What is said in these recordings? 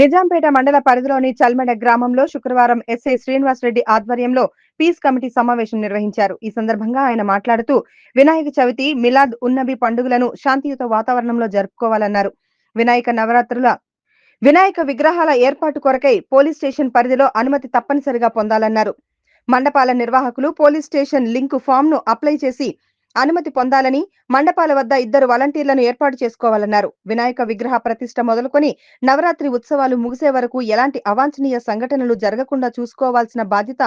నిజాంపేట మండల పరిధిలోని చల్మెడ గ్రామంలో శుక్రవారం ఎస్ఐ శ్రీనివాసరెడ్డి ఆధ్వర్యంలో పీస్ కమిటీ సమావేశం నిర్వహించారు. ఈ సందర్భంగా ఆయన మాట్లాడుతూ వినాయక చవితి, మిలాద్ ఉన్నబి పండుగలను శాంతియుత వాతావరణంలో జరుపుకోవాలన్నారు. వినాయక విగ్రహాల ఏర్పాటు కొరకై పోలీస్ స్టేషన్ పరిధిలో అనుమతి తప్పనిసరిగా పొందాలన్నారు. మండపాల నిర్వాహకులు పోలీస్ స్టేషన్ లింక్ ఫామ్ ను అప్లై చేసి అనుమతి పొందాలని, మండపాల వద్ద 2 వాలంటీర్లను ఏర్పాటు చేసుకోవాలన్నారు. వినాయక విగ్రహ ప్రతిష్ఠ మొదలుకొని నవరాత్రి ఉత్సవాలు ముగిసే వరకు ఎలాంటి అవాంఛనీయ సంఘటనలు జరగకుండా చూసుకోవాల్సిన బాధ్యత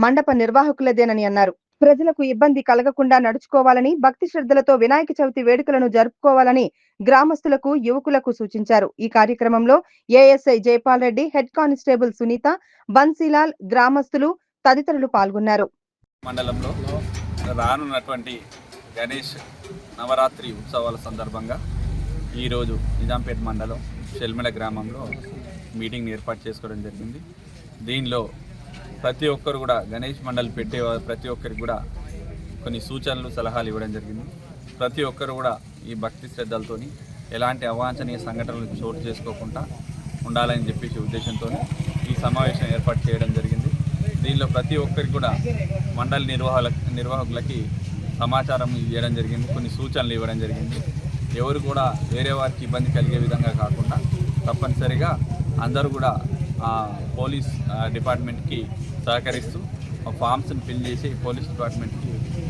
మండప నిర్వాహకులదేనని అన్నారు. ప్రజలకు ఇబ్బంది కలగకుండా నడుచుకోవాలని, భక్తి శ్రద్ధలతో వినాయక చవితి వేడుకలను జరుపుకోవాలని గ్రామస్తులకు, యువకులకు సూచించారు. ఈ కార్యక్రమంలో ASI Jaipal Reddy, head constable Sunitha, Bansilal, గ్రామస్తులు తదితరులు పాల్గొన్నారు. మండలంలో రానున్నటువంటి గణేష్ నవరాత్రి ఉత్సవాల సందర్భంగా ఈరోజు నిజాంపేట మండలం చెల్మెడ గ్రామంలో మీటింగ్ ఏర్పాటు చేసుకోవడం జరిగింది. దీనిలో ప్రతి ఒక్కరు కూడా గణేష్ మండలి పెట్టే ప్రతి ఒక్కరికి కూడా కొన్ని సూచనలు, సలహాలు ఇవ్వడం జరిగింది. ప్రతి ఒక్కరు కూడా ఈ భక్తి శ్రద్ధలతో ఎలాంటి అవాంఛనీయ సంఘటనలు చోటు చేసుకోకుండా ఉండాలని చెప్పేసి ఉద్దేశంతో ఈ సమావేశం ఏర్పాటు చేయడం జరిగింది. దీనిలో ప్రతి ఒక్కరికి కూడా మండలి నిర్వాహకులకి సమాచారం ఇవ్వడం జరిగింది, కొన్ని సూచనలు ఇవ్వడం జరిగింది. ఎవరు కూడా వేరే వారికి ఇబ్బంది కలిగే విధంగా కాకుండా తప్పనిసరిగా అందరూ కూడా పోలీస్ డిపార్ట్మెంట్కి సహకరిస్తూ ఫామ్స్ని ఫిల్ చేసి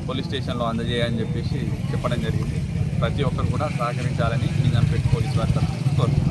పోలీస్ స్టేషన్లో అందజేయాలని చెప్పేసి చెప్పడం జరిగింది. ప్రతి ఒక్కరు కూడా సహకరించాలని నిజాంపేట పోలీస్ వారి తరఫున కోరుతున్నాను.